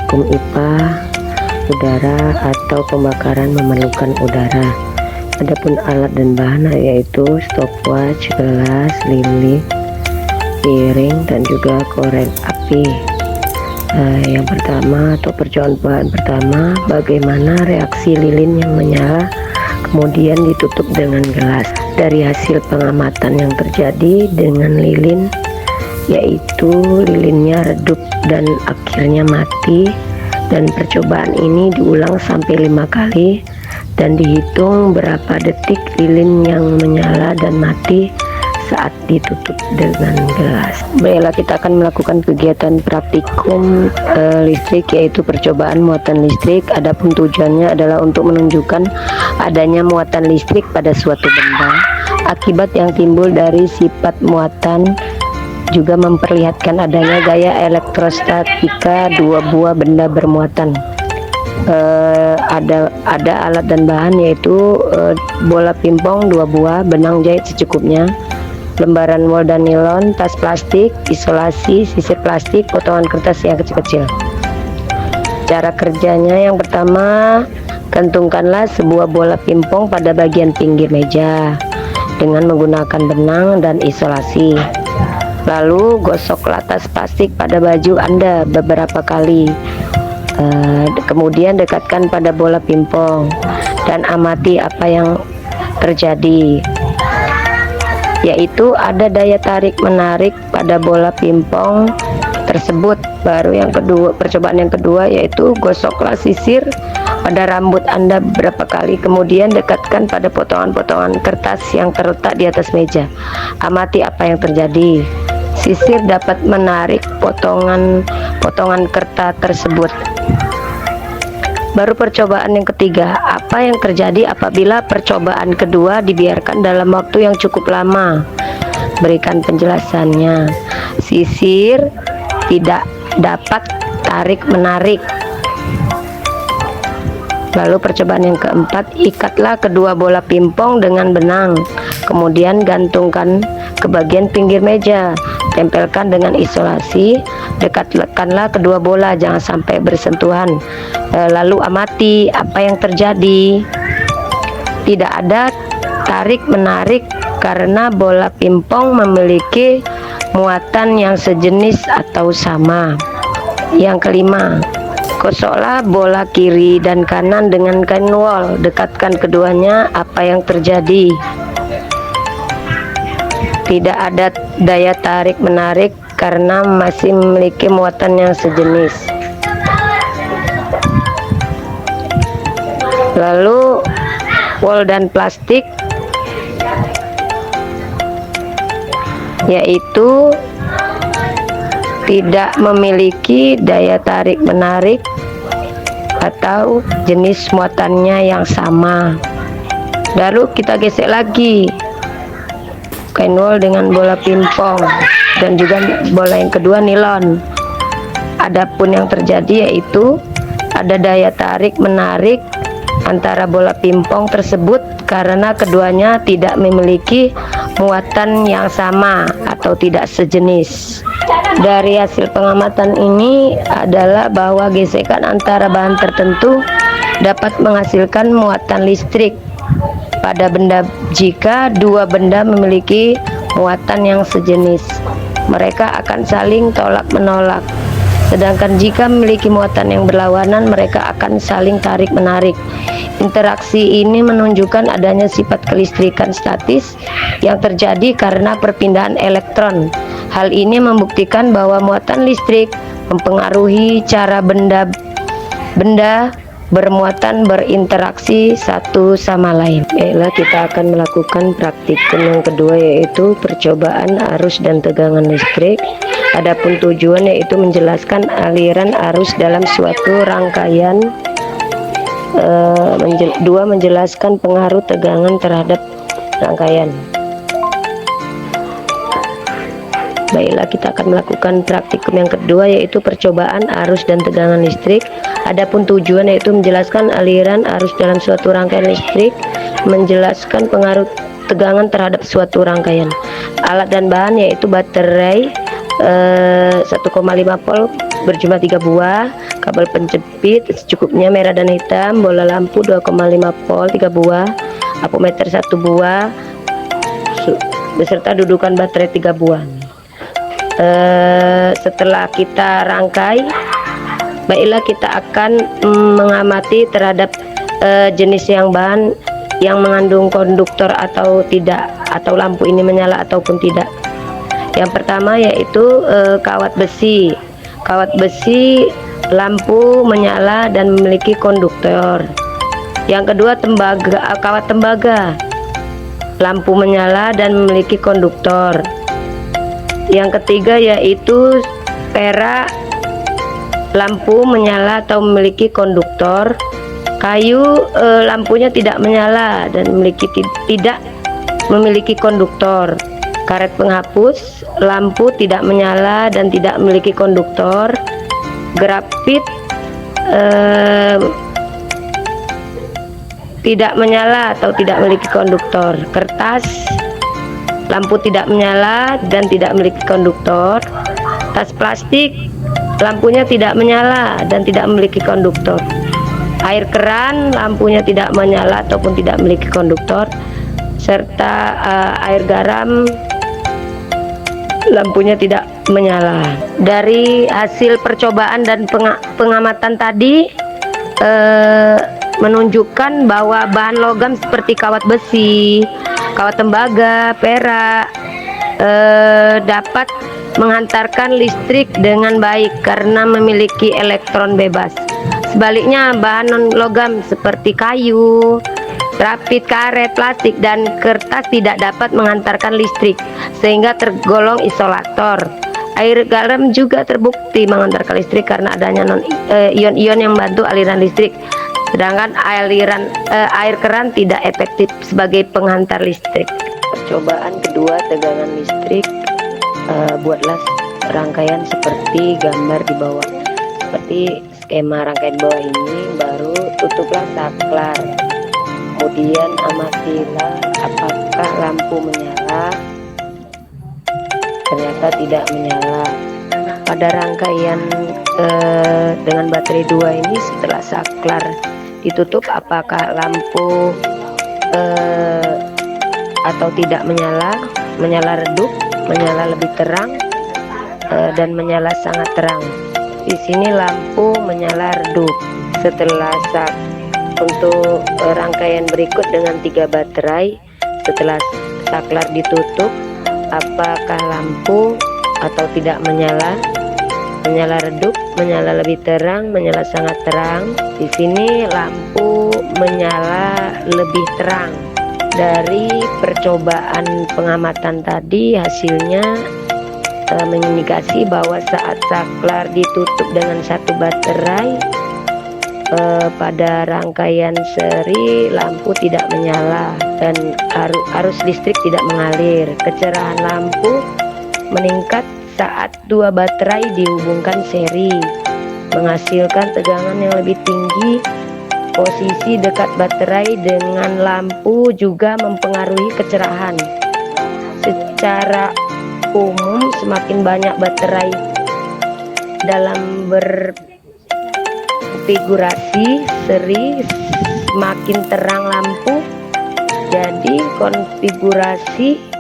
vakum IPA udara atau pembakaran memerlukan udara. Adapun alat dan bahan yaitu stopwatch, gelas, lilin, piring, dan juga korek api. Yang pertama atau percobaan pertama, bagaimana reaksi lilin yang menyala kemudian ditutup dengan gelas. Dari hasil pengamatan yang terjadi dengan lilin, yaitu lilinnya redup dan akhirnya mati, dan percobaan ini diulang sampai 5 kali dan dihitung berapa detik lilin yang menyala dan mati saat ditutup dengan gelas. Baiklah, kita akan melakukan kegiatan praktikum listrik, yaitu percobaan muatan listrik. Adapun tujuannya adalah untuk menunjukkan adanya muatan listrik pada suatu benda, akibat yang timbul dari sifat muatan, juga memperlihatkan adanya gaya elektrostatika dua buah benda bermuatan. Ada alat dan bahan, yaitu bola pingpong 2 buah, benang jahit secukupnya, lembaran wol dan nilon, tas plastik, isolasi, sisir plastik, potongan kertas yang kecil-kecil. Cara kerjanya, yang pertama, gantungkanlah sebuah bola pingpong pada bagian pinggir meja dengan menggunakan benang dan isolasi. Lalu gosoklah tas plastik pada baju Anda beberapa kali. Kemudian dekatkan pada bola pingpong dan amati apa yang terjadi, yaitu ada daya tarik menarik pada bola pingpong tersebut. Baru yang kedua, percobaan yang kedua, yaitu gosoklah sisir pada rambut Anda beberapa kali, kemudian dekatkan pada potongan-potongan kertas yang terletak di atas meja. Amati apa yang terjadi. Sisir dapat menarik potongan kertas tersebut. Baru percobaan yang ketiga, apa yang terjadi apabila percobaan kedua dibiarkan dalam waktu yang cukup lama? Berikan penjelasannya. Sisir tidak dapat tarik menarik. Lalu percobaan yang keempat, ikatlah kedua bola pingpong dengan benang, kemudian gantungkan ke bagian pinggir meja, tempelkan dengan isolasi, dekatkanlah kedua bola, jangan sampai bersentuhan. Lalu amati apa yang terjadi. Tidak ada tarik menarik karena bola pingpong memiliki muatan yang sejenis atau sama. Yang kelima, gosoklah bola kiri dan kanan dengan kain wol, dekatkan keduanya, apa yang terjadi. Tidak ada daya tarik menarik karena masih memiliki muatan yang sejenis. Lalu wol dan plastik, yaitu tidak memiliki daya tarik menarik atau jenis muatannya yang sama. Lalu kita gesek lagi kain wol dengan bola pingpong dan juga bola yang kedua nilon. Adapun yang terjadi, yaitu ada daya tarik menarik antara bola pingpong tersebut karena keduanya tidak memiliki muatan yang sama atau tidak sejenis. Dari hasil pengamatan ini adalah bahwa gesekan antara bahan tertentu dapat menghasilkan muatan listrik pada benda jika dua benda memiliki muatan yang sejenis. Mereka akan saling tolak menolak. Sedangkan jika memiliki muatan yang berlawanan, mereka akan saling tarik menarik. Interaksi ini menunjukkan adanya sifat kelistrikan statis yang terjadi karena perpindahan elektron. Hal ini membuktikan bahwa muatan listrik mempengaruhi cara benda bermuatan berinteraksi satu sama lain. Baiklah, kita akan melakukan praktikum yang kedua, yaitu percobaan arus dan tegangan listrik. Adapun tujuan yaitu menjelaskan aliran arus dalam suatu rangkaian. Dua, menjelaskan pengaruh tegangan terhadap rangkaian. Baiklah, kita akan melakukan praktikum yang kedua, yaitu percobaan arus dan tegangan listrik. Adapun tujuan yaitu menjelaskan aliran arus dalam suatu rangkaian listrik, menjelaskan pengaruh tegangan terhadap suatu rangkaian. Alat dan bahan yaitu baterai 1,5 volt, berjumlah 3 buah, kabel penjepit secukupnya merah dan hitam, bola lampu 2,5 volt 3 buah, apometer 1 buah, beserta dudukan baterai 3 buah. Setelah kita rangkai, baiklah kita akan mengamati terhadap jenis bahan yang mengandung konduktor atau tidak, atau lampu ini menyala ataupun tidak. Yang pertama yaitu kawat besi. Kawat besi lampu menyala dan memiliki konduktor. Yang kedua kawat tembaga, lampu menyala dan memiliki konduktor. Yang ketiga yaitu perak, lampu menyala atau memiliki konduktor. Kayu, lampunya tidak menyala dan tidak memiliki konduktor. Karet penghapus, lampu tidak menyala dan tidak memiliki konduktor. Grafit, tidak menyala atau tidak memiliki konduktor. Kertas, lampu tidak menyala dan tidak memiliki konduktor. Tas plastik, lampunya tidak menyala dan tidak memiliki konduktor. Air keran, lampunya tidak menyala ataupun tidak memiliki konduktor. Serta air garam, lampunya tidak menyala. Dari hasil percobaan dan pengamatan tadi menunjukkan bahwa bahan logam seperti kawat besi, kawat tembaga, perak dapat menghantarkan listrik dengan baik karena memiliki elektron bebas. Sebaliknya bahan non logam seperti kayu, grafit, karet, plastik, dan kertas tidak dapat menghantarkan listrik sehingga tergolong isolator. Air garam juga terbukti menghantarkan listrik karena adanya ion-ion yang membantu aliran listrik, sedangkan air keran tidak efektif sebagai penghantar listrik. Percobaan kedua tegangan listrik, buatlah rangkaian seperti gambar di bawah. Seperti skema rangkaian bawah ini, baru tutuplah saklar. Kemudian amatilah apakah lampu menyala. Ternyata tidak menyala. Pada rangkaian dengan baterai 2 ini, setelah saklar ditutup, apakah lampu atau tidak menyala, menyala redup, menyala lebih terang, dan menyala sangat terang. Di sini lampu menyala redup. Setelah untuk rangkaian berikut dengan 3 baterai, setelah saklar ditutup, apakah lampu atau tidak menyala, menyala redup, menyala lebih terang, menyala sangat terang. Di sini lampu menyala lebih terang. Dari percobaan pengamatan tadi, hasilnya mengindikasi bahwa saat saklar ditutup dengan 1 baterai, pada rangkaian seri lampu tidak menyala dan arus listrik tidak mengalir. Kecerahan lampu meningkat saat 2 baterai dihubungkan seri, menghasilkan tegangan yang lebih tinggi. Posisi dekat baterai dengan lampu juga mempengaruhi kecerahan. Secara umum, semakin banyak baterai dalam berkonfigurasi seri, semakin terang lampu. Jadi konfigurasi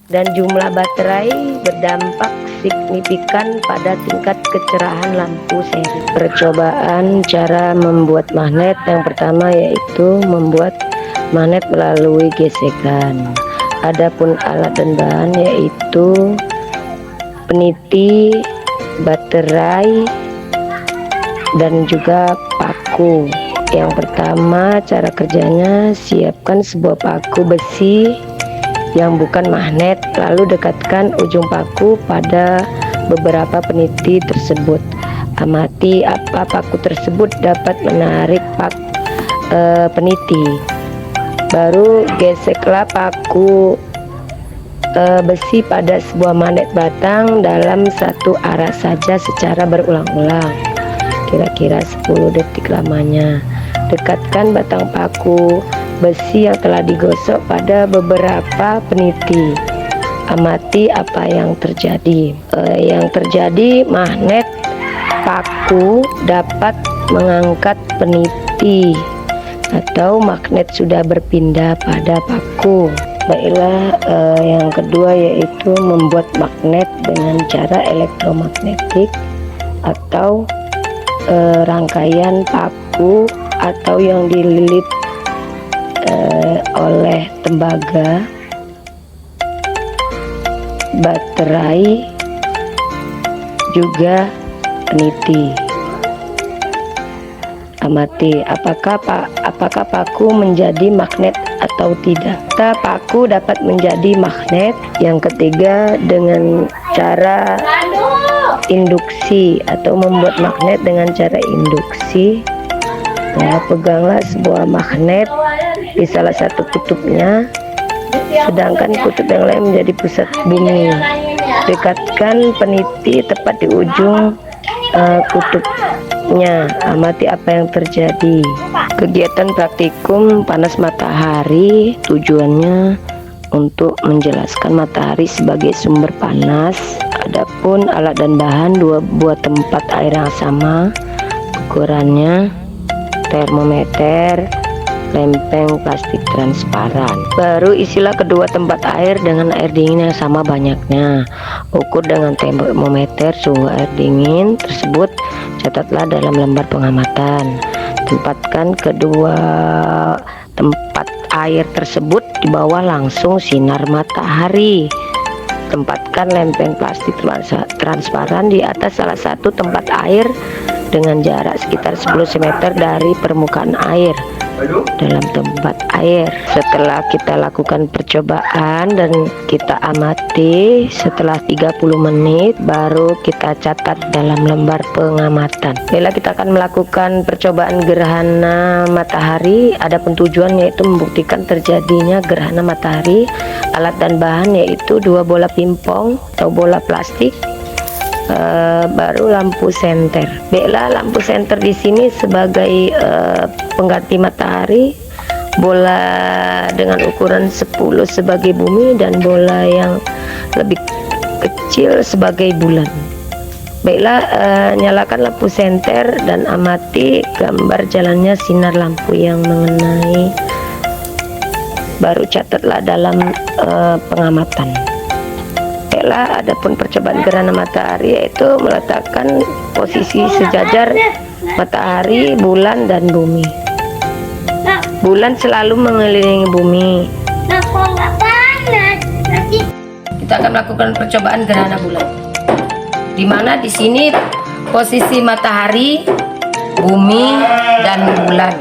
dan jumlah baterai berdampak signifikan pada tingkat kecerahan lampu seri. Percobaan cara membuat magnet, yang pertama yaitu membuat magnet melalui gesekan. Adapun alat dan bahan yaitu peniti, baterai, dan juga paku. Yang pertama, cara kerjanya, siapkan sebuah paku besi yang bukan magnet, lalu dekatkan ujung paku pada beberapa peniti tersebut. Amati apa paku tersebut dapat menarik peniti. Baru geseklah paku besi pada sebuah magnet batang dalam satu arah saja secara berulang-ulang, kira-kira 10 detik lamanya. Dekatkan batang paku besi yang telah digosok pada beberapa peniti. Amati apa yang terjadi. Yang terjadi, magnet paku dapat mengangkat peniti atau magnet sudah berpindah pada paku. Baiklah, yang kedua yaitu membuat magnet dengan cara elektromagnetik atau rangkaian paku atau yang dililit oleh tembaga, baterai, juga peniti. Amati apakah paku menjadi magnet atau tidak. Paku dapat menjadi magnet. Yang ketiga, dengan cara induksi atau membuat magnet dengan cara induksi. Nah, peganglah sebuah magnet di salah satu kutubnya, sedangkan kutub yang lain menjadi pusat bumi. Dekatkan peniti tepat di ujung kutubnya. Amati apa yang terjadi. Kegiatan praktikum panas matahari tujuannya untuk menjelaskan matahari sebagai sumber panas. Adapun alat dan bahan, 2 buah tempat air yang sama ukurannya, termometer, lempeng plastik transparan. Baru isilah kedua tempat air dengan air dingin yang sama banyaknya. Ukur dengan termometer suhu air dingin tersebut, catatlah dalam lembar pengamatan. Tempatkan kedua tempat air tersebut di bawah langsung sinar matahari. Tempatkan lempeng plastik transparan di atas salah satu tempat air dengan jarak sekitar 10 cm dari permukaan air dalam tempat air. Setelah kita lakukan percobaan dan kita amati, setelah 30 menit baru kita catat dalam lembar pengamatan. Bila kita akan melakukan percobaan gerhana matahari, ada tujuan yaitu membuktikan terjadinya gerhana matahari. Alat dan bahan yaitu 2 bola pingpong atau bola plastik, baru lampu senter. Baiklah, lampu senter di sini sebagai pengganti matahari, bola dengan ukuran 10 sebagai bumi, dan bola yang lebih kecil sebagai bulan. Baiklah, nyalakan lampu senter dan amati gambar jalannya sinar lampu yang mengenai. Baru catatlah dalam pengamatan. Baiklah, adapun percobaan gerhana matahari yaitu meletakkan posisi sejajar matahari, bulan, dan bumi. Bulan selalu mengelilingi bumi. Kita akan melakukan percobaan gerhana bulan, di mana di sini posisi matahari, bumi, dan bulan,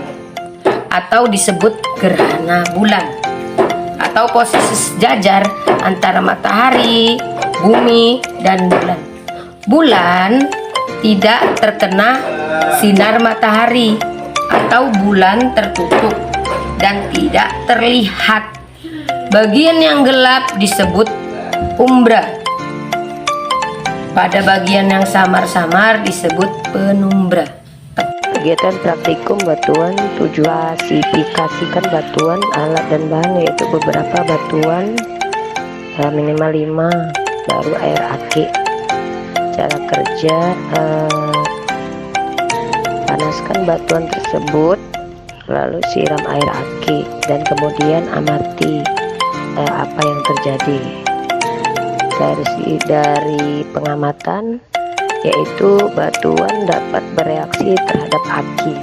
atau disebut gerhana bulan, atau posisi sejajar antara matahari, bumi, dan bulan. Bulan tidak terkena sinar matahari atau bulan tertutup dan tidak terlihat. Bagian yang gelap disebut umbra. Pada bagian yang samar-samar disebut penumbra. Kegiatan praktikum batuan, tujuan klasifikasikan batuan, alat dan bahan yaitu beberapa batuan, minimal 5, baru air aki. Cara kerja, panaskan batuan tersebut, lalu siram air aki, dan kemudian amati apa yang terjadi. Dari pengamatan, yaitu batuan dapat bereaksi terhadap aki.